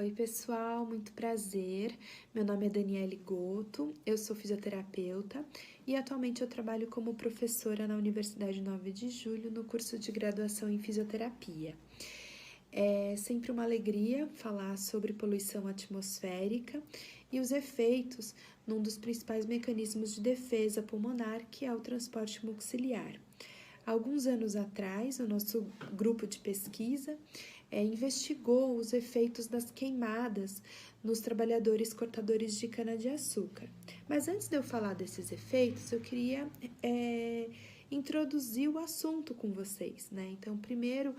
Oi, pessoal, muito prazer. Meu nome é Daniele Goto, eu sou fisioterapeuta e atualmente eu trabalho como professora na Universidade 9 de Julho no curso de graduação em fisioterapia. É sempre uma alegria falar sobre poluição atmosférica e os efeitos num dos principais mecanismos de defesa pulmonar, que é o transporte mucociliar. Alguns anos atrás, o nosso grupo de pesquisa investigou os efeitos das queimadas nos trabalhadores cortadores de cana-de-açúcar. Mas antes de eu falar desses efeitos, eu queria introduzir o assunto com vocês, né? Então, primeiro,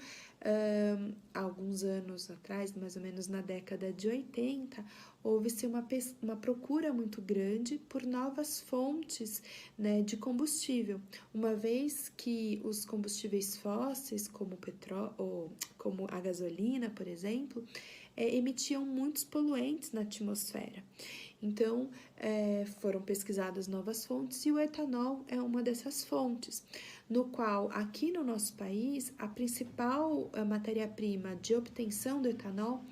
alguns anos atrás, mais ou menos na década de 80, houve-se uma procura muito grande por novas fontes, né, de combustível, uma vez que os combustíveis fósseis, como o petróleo, como a gasolina, por exemplo, emitiam muitos poluentes na atmosfera. Então, foram pesquisadas novas fontes e o etanol é uma dessas fontes, no qual, aqui no nosso país, a principal matéria-prima de obtenção do etanol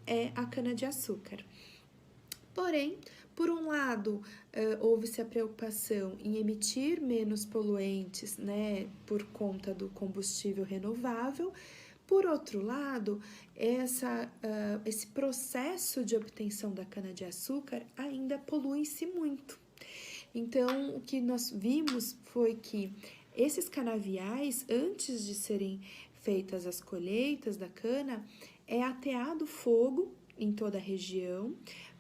é a cana-de-açúcar. Porém, por um lado, houve-se a preocupação em emitir menos poluentes, né, por conta do combustível renovável. Por outro lado, esse processo de obtenção da cana-de-açúcar ainda polui-se muito. Então, o que nós vimos foi que esses canaviais, antes de serem feitas as colheitas da cana, é ateado fogo em toda a região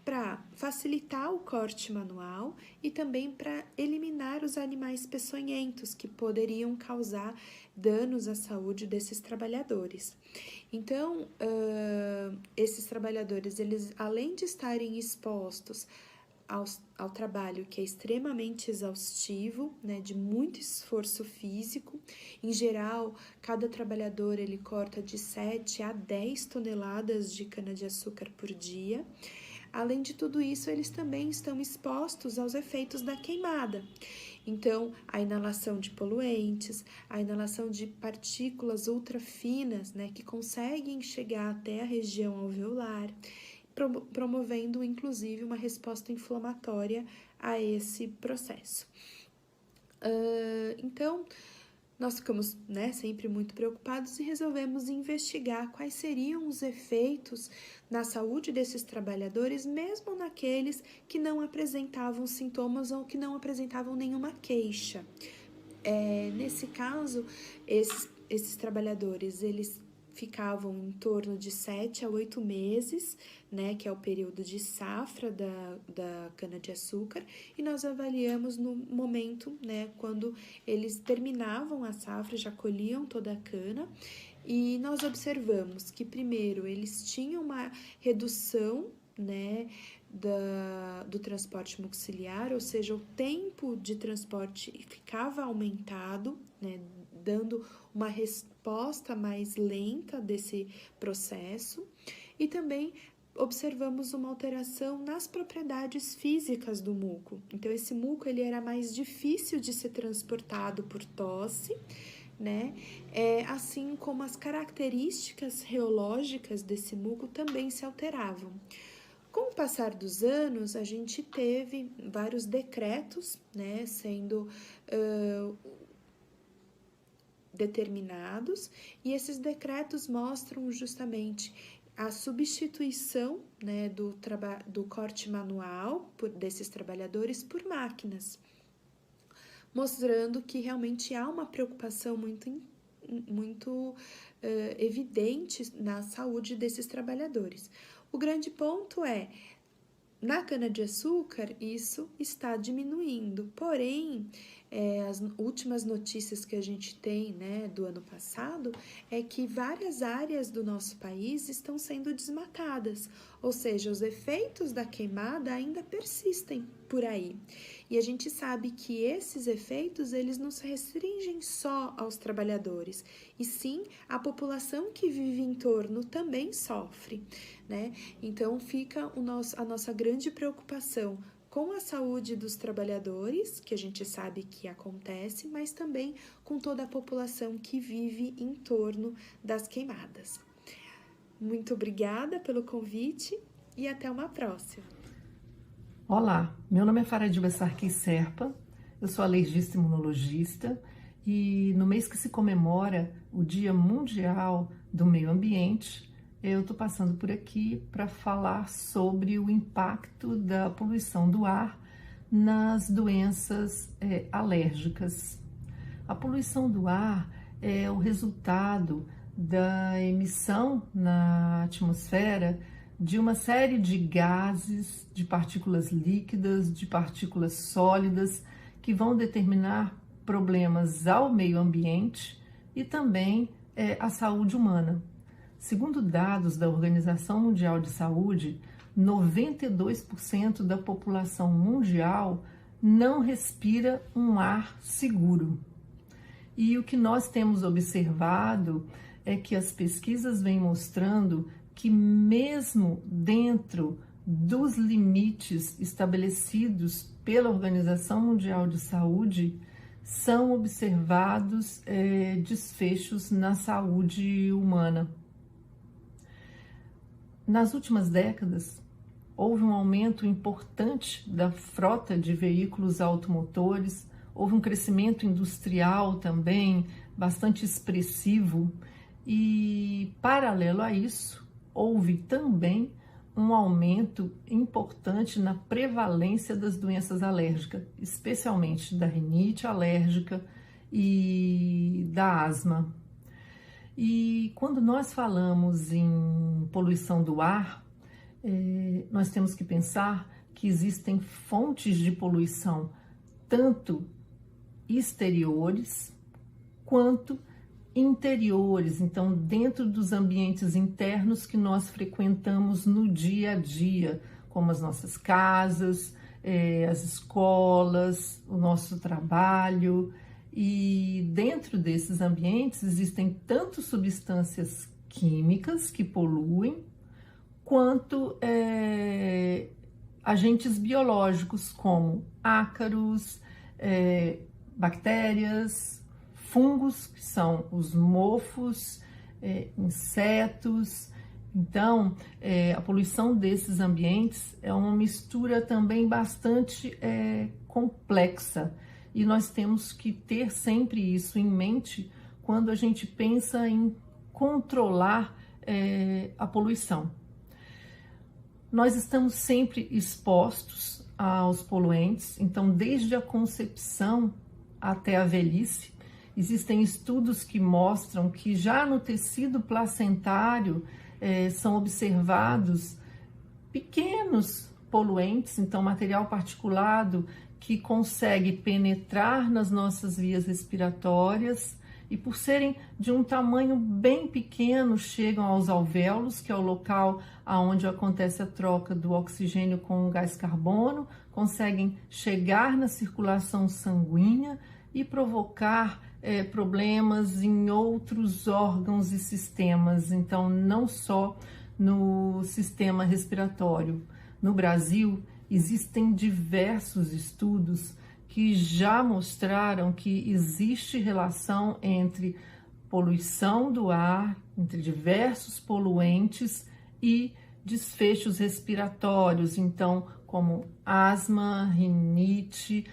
para facilitar o corte manual e também para eliminar os animais peçonhentos que poderiam causar danos à saúde desses trabalhadores. Então, esses trabalhadores, eles, além de estarem expostos ao trabalho que é extremamente exaustivo, né, de muito esforço físico. Em geral, cada trabalhador ele corta de 7 a 10 toneladas de cana-de-açúcar por dia. Além de tudo isso, eles também estão expostos aos efeitos da queimada. Então, a inalação de poluentes, a inalação de partículas ultrafinas, né, que conseguem chegar até a região alveolar, promovendo inclusive uma resposta inflamatória a esse processo. Então, nós ficamos, né, sempre muito preocupados e resolvemos investigar quais seriam os efeitos na saúde desses trabalhadores, mesmo naqueles que não apresentavam sintomas ou que não apresentavam nenhuma queixa. Nesse caso, esses trabalhadores, eles ficavam em torno de 7 a 8 meses, né, que é o período de safra da cana-de-açúcar, e nós avaliamos no momento, né, quando eles terminavam a safra, já colhiam toda a cana, e nós observamos que, primeiro, eles tinham uma redução, né, do transporte mucociliar, ou seja, o tempo de transporte ficava aumentado, né, dando uma resposta mais lenta desse processo, e também observamos uma alteração nas propriedades físicas do muco. Então, esse muco ele era mais difícil de ser transportado por tosse, né? Assim como as características reológicas desse muco também se alteravam. Com o passar dos anos, a gente teve vários decretos, né, sendo determinados, e esses decretos mostram justamente a substituição, né, do corte manual desses trabalhadores por máquinas, mostrando que realmente há uma preocupação muito evidente na saúde desses trabalhadores. O grande ponto é, na cana-de-açúcar, isso está diminuindo, porém, as últimas notícias que a gente tem, né, do ano passado, é que várias áreas do nosso país estão sendo desmatadas, ou seja, os efeitos da queimada ainda persistem por aí. E a gente sabe que esses efeitos, eles não se restringem só aos trabalhadores, e sim a população que vive em torno também sofre, né? Então fica a nossa grande preocupação com a saúde dos trabalhadores, que a gente sabe que acontece, mas também com toda a população que vive em torno das queimadas. Muito obrigada pelo convite e até uma próxima. Olá, meu nome é Faradiba Sarkis Serpa, eu sou alergista imunologista e no mês que se comemora o Dia Mundial do Meio Ambiente, eu estou passando por aqui para falar sobre o impacto da poluição do ar nas doenças alérgicas. A poluição do ar é o resultado da emissão na atmosfera de uma série de gases, de partículas líquidas, de partículas sólidas, que vão determinar problemas ao meio ambiente e também à saúde humana. Segundo dados da Organização Mundial de Saúde, 92% da população mundial não respira um ar seguro. E o que nós temos observado é que as pesquisas vêm mostrando que mesmo dentro dos limites estabelecidos pela Organização Mundial de Saúde, são observados desfechos na saúde humana. Nas últimas décadas, houve um aumento importante da frota de veículos automotores, houve um crescimento industrial também bastante expressivo e, paralelo a isso, houve também um aumento importante na prevalência das doenças alérgicas, especialmente da rinite alérgica e da asma. E quando nós falamos em poluição do ar, nós temos que pensar que existem fontes de poluição, tanto exteriores quanto interiores, então dentro dos ambientes internos que nós frequentamos no dia a dia, como as nossas casas, as escolas, o nosso trabalho. E dentro desses ambientes existem tanto substâncias químicas que poluem, quanto agentes biológicos como ácaros, bactérias, fungos, que são os mofos, insetos. Então, a poluição desses ambientes é uma mistura também bastante complexa. E nós temos que ter sempre isso em mente quando a gente pensa em controlar a poluição. Nós estamos sempre expostos aos poluentes, então desde a concepção até a velhice, existem estudos que mostram que já no tecido placentário são observados pequenos poluentes, então material particulado que consegue penetrar nas nossas vias respiratórias e, por serem de um tamanho bem pequeno, chegam aos alvéolos, que é o local onde acontece a troca do oxigênio com o gás carbono, conseguem chegar na circulação sanguínea e provocar problemas em outros órgãos e sistemas, então não só no sistema respiratório. No Brasil, existem diversos estudos que já mostraram que existe relação entre poluição do ar, entre diversos poluentes e desfechos respiratórios, então como asma, rinite,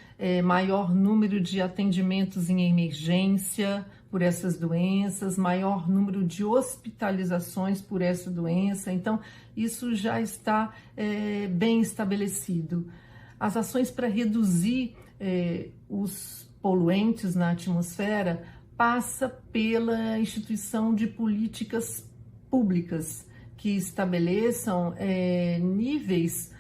maior número de atendimentos em emergência por essas doenças, maior número de hospitalizações por essa doença. Então, isso já está bem estabelecido. As ações para reduzir os poluentes na atmosfera passa pela instituição de políticas públicas que estabeleçam níveis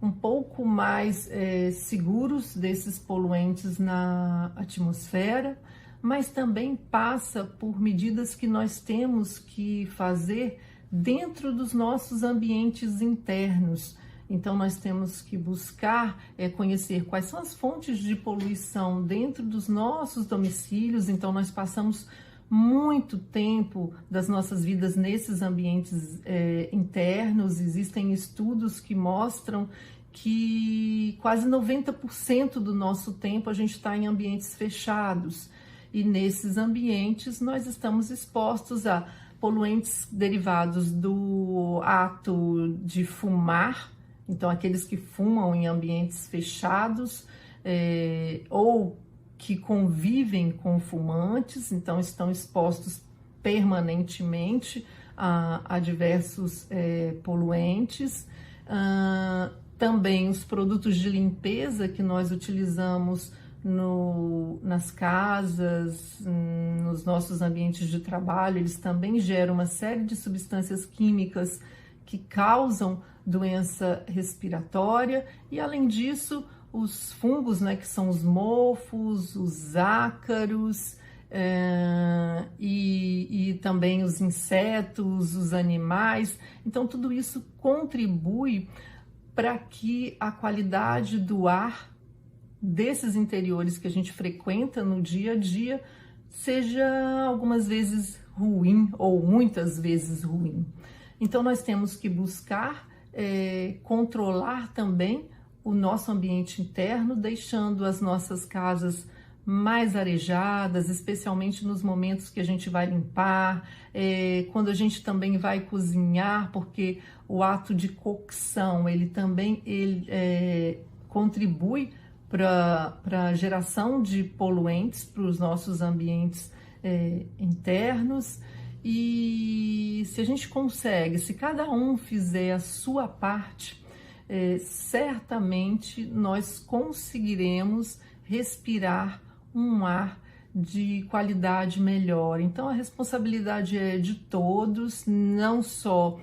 um pouco mais seguros desses poluentes na atmosfera, mas também passa por medidas que nós temos que fazer dentro dos nossos ambientes internos. Então, nós temos que buscar conhecer quais são as fontes de poluição dentro dos nossos domicílios. Então, nós passamos muito tempo das nossas vidas nesses ambientes internos. Existem estudos que mostram que quase 90% do nosso tempo a gente está em ambientes fechados. E nesses ambientes nós estamos expostos a poluentes derivados do ato de fumar, então aqueles que fumam em ambientes fechados, ou que convivem com fumantes, então estão expostos permanentemente a diversos poluentes. Também os produtos de limpeza que nós utilizamos nas casas, nos nossos ambientes de trabalho, eles também geram uma série de substâncias químicas que causam doença respiratória, e além disso, os fungos, né, que são os mofos, os ácaros, e também os insetos, os animais. Então, tudo isso contribui para que a qualidade do ar desses interiores que a gente frequenta no dia a dia seja algumas vezes ruim ou muitas vezes ruim. Então, nós temos que buscar controlar também o nosso ambiente interno, deixando as nossas casas mais arejadas, especialmente nos momentos que a gente vai limpar, quando a gente também vai cozinhar, porque o ato de cocção, ele também contribui para a geração de poluentes para os nossos ambientes internos. E se a gente consegue, se cada um fizer a sua parte, certamente nós conseguiremos respirar um ar de qualidade melhor. Então, a responsabilidade é de todos, não só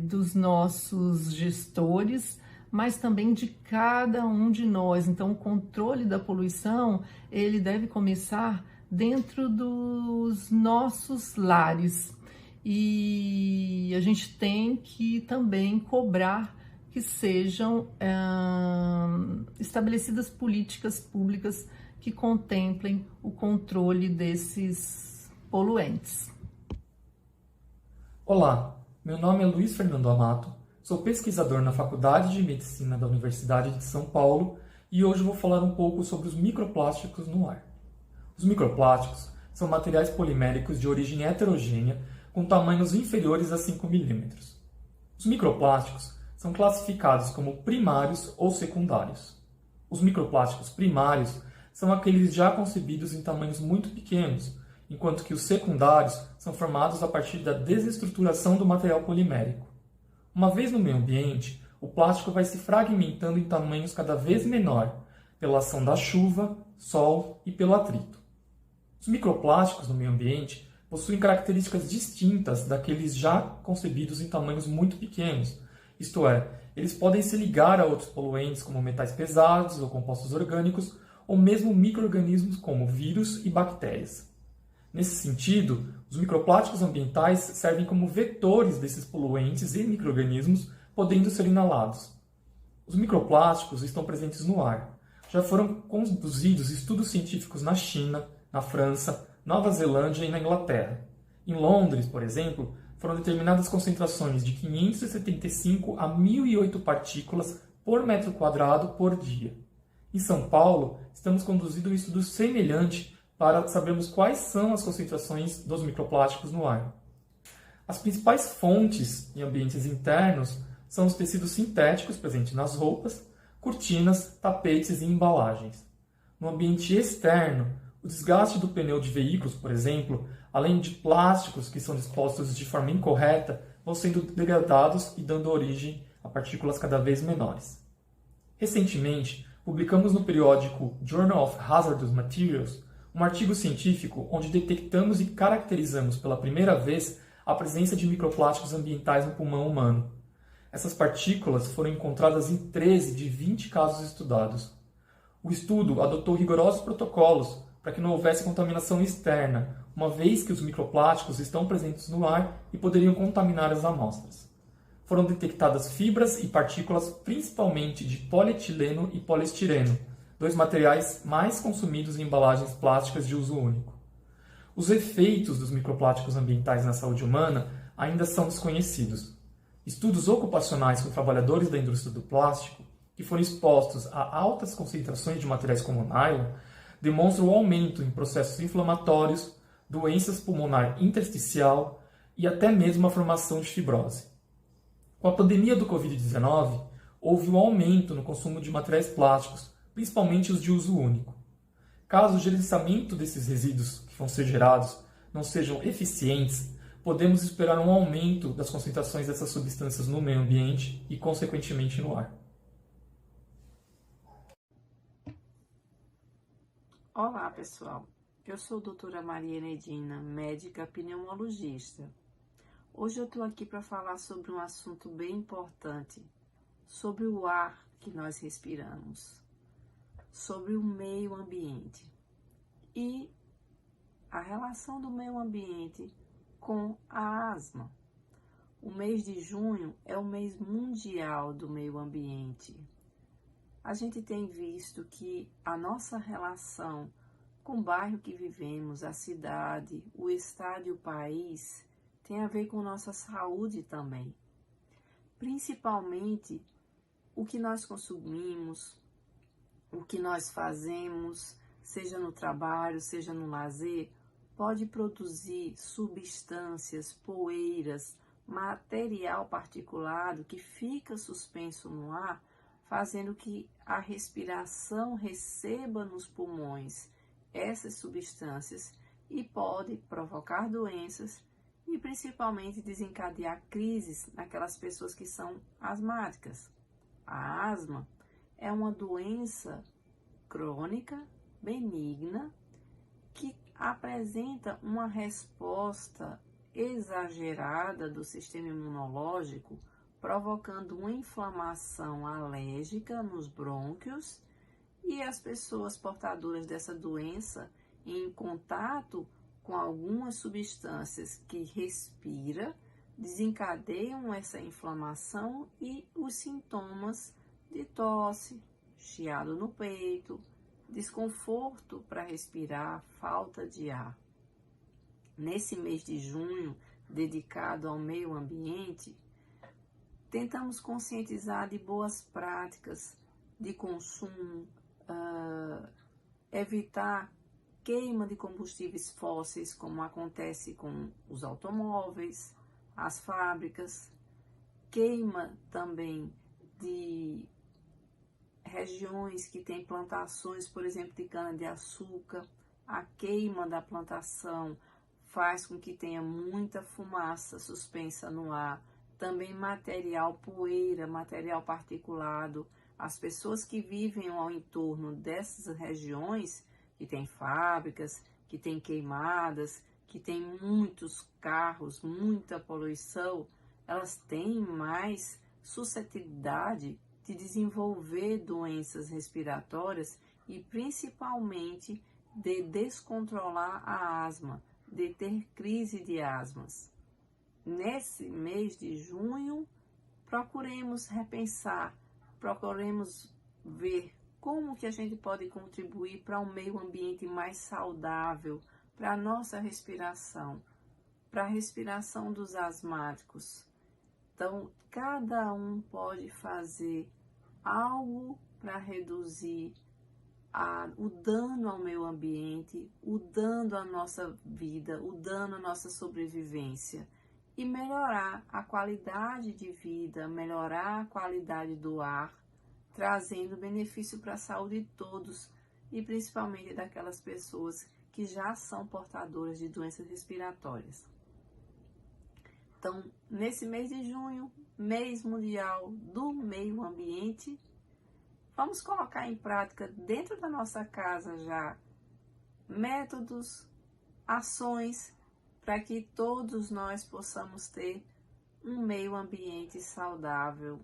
dos nossos gestores, mas também de cada um de nós. Então, o controle da poluição, ele deve começar dentro dos nossos lares. E a gente tem que também cobrar que sejam estabelecidas políticas públicas que contemplem o controle desses poluentes. Olá, meu nome é Luiz Fernando Amato, sou pesquisador na Faculdade de Medicina da Universidade de São Paulo e hoje vou falar um pouco sobre os microplásticos no ar. Os microplásticos são materiais poliméricos de origem heterogênea com tamanhos inferiores a 5 milímetros. Os microplásticos são classificados como primários ou secundários. Os microplásticos primários são aqueles já concebidos em tamanhos muito pequenos, enquanto que os secundários são formados a partir da desestruturação do material polimérico. Uma vez no meio ambiente, o plástico vai se fragmentando em tamanhos cada vez menor, pela ação da chuva, sol e pelo atrito. Os microplásticos no meio ambiente possuem características distintas daqueles já concebidos em tamanhos muito pequenos, isto é, eles podem se ligar a outros poluentes como metais pesados ou compostos orgânicos, ou mesmo micro-organismos como vírus e bactérias. Nesse sentido, os microplásticos ambientais servem como vetores desses poluentes e micro-organismos, podendo ser inalados. Os microplásticos estão presentes no ar. Já foram conduzidos estudos científicos na China, na França, Nova Zelândia e na Inglaterra. Em Londres, por exemplo, foram determinadas concentrações de 575 a 1.008 partículas por metro quadrado por dia. Em São Paulo, estamos conduzindo um estudo semelhante para sabermos quais são as concentrações dos microplásticos no ar. As principais fontes em ambientes internos são os tecidos sintéticos presentes nas roupas, cortinas, tapetes e embalagens. No ambiente externo, o desgaste do pneu de veículos, por exemplo, além de plásticos que são dispostos de forma incorreta, vão sendo degradados e dando origem a partículas cada vez menores. Recentemente, publicamos no periódico Journal of Hazardous Materials um artigo científico onde detectamos e caracterizamos pela primeira vez a presença de microplásticos ambientais no pulmão humano. Essas partículas foram encontradas em 13 de 20 casos estudados. O estudo adotou rigorosos protocolos para que não houvesse contaminação externa, uma vez que os microplásticos estão presentes no ar e poderiam contaminar as amostras. Foram detectadas fibras e partículas principalmente de polietileno e poliestireno, dois materiais mais consumidos em embalagens plásticas de uso único. Os efeitos dos microplásticos ambientais na saúde humana ainda são desconhecidos. Estudos ocupacionais com trabalhadores da indústria do plástico, que foram expostos a altas concentrações de materiais como o nylon, demonstram o aumento em processos inflamatórios, doenças pulmonar intersticial e até mesmo a formação de fibrose. Com a pandemia do Covid-19, houve um aumento no consumo de materiais plásticos, principalmente os de uso único. Caso o gerenciamento desses resíduos que vão ser gerados não sejam eficientes, podemos esperar um aumento das concentrações dessas substâncias no meio ambiente e, consequentemente, no ar. Olá, pessoal. Eu sou a doutora Maria Enedina, médica pneumologista. Hoje eu estou aqui para falar sobre um assunto bem importante, sobre o ar que nós respiramos, sobre o meio ambiente e a relação do meio ambiente com a asma. O mês de junho é o mês mundial do meio ambiente. A gente tem visto que a nossa relação com o bairro que vivemos, a cidade, o estado e o país tem a ver com nossa saúde também. Principalmente o que nós consumimos, o que nós fazemos, seja no trabalho, seja no lazer, pode produzir substâncias, poeiras, material particulado que fica suspenso no ar, fazendo que a respiração receba nos pulmões essas substâncias e pode provocar doenças e principalmente desencadear crises naquelas pessoas que são asmáticas. A asma é uma doença crônica, benigna, que apresenta uma resposta exagerada do sistema imunológico, provocando uma inflamação alérgica nos brônquios, e as pessoas portadoras dessa doença, em contato com algumas substâncias que respira, desencadeiam essa inflamação e os sintomas de tosse, chiado no peito, desconforto para respirar, falta de ar. Nesse mês de junho, dedicado ao meio ambiente, tentamos conscientizar de boas práticas de consumo, evitar queima de combustíveis fósseis, como acontece com os automóveis, as fábricas, queima também de regiões que têm plantações, por exemplo, de cana-de-açúcar. A queima da plantação faz com que tenha muita fumaça suspensa no ar, também material poeira, material particulado. As pessoas que vivem ao entorno dessas regiões, que tem fábricas, que tem queimadas, que tem muitos carros, muita poluição, elas têm mais suscetibilidade de desenvolver doenças respiratórias e principalmente de descontrolar a asma, de ter crise de asmas. Nesse mês de junho, procuremos repensar, procuremos ver como que a gente pode contribuir para um meio ambiente mais saudável, para a nossa respiração, para a respiração dos asmáticos. Então, cada um pode fazer algo para reduzir o dano ao meio ambiente, o dano à nossa vida, o dano à nossa sobrevivência e melhorar a qualidade de vida, melhorar a qualidade do ar, trazendo benefício para a saúde de todos e principalmente daquelas pessoas que já são portadoras de doenças respiratórias. Então, nesse mês de junho, mês mundial do meio ambiente, vamos colocar em prática dentro da nossa casa já métodos, ações para que todos nós possamos ter um meio ambiente saudável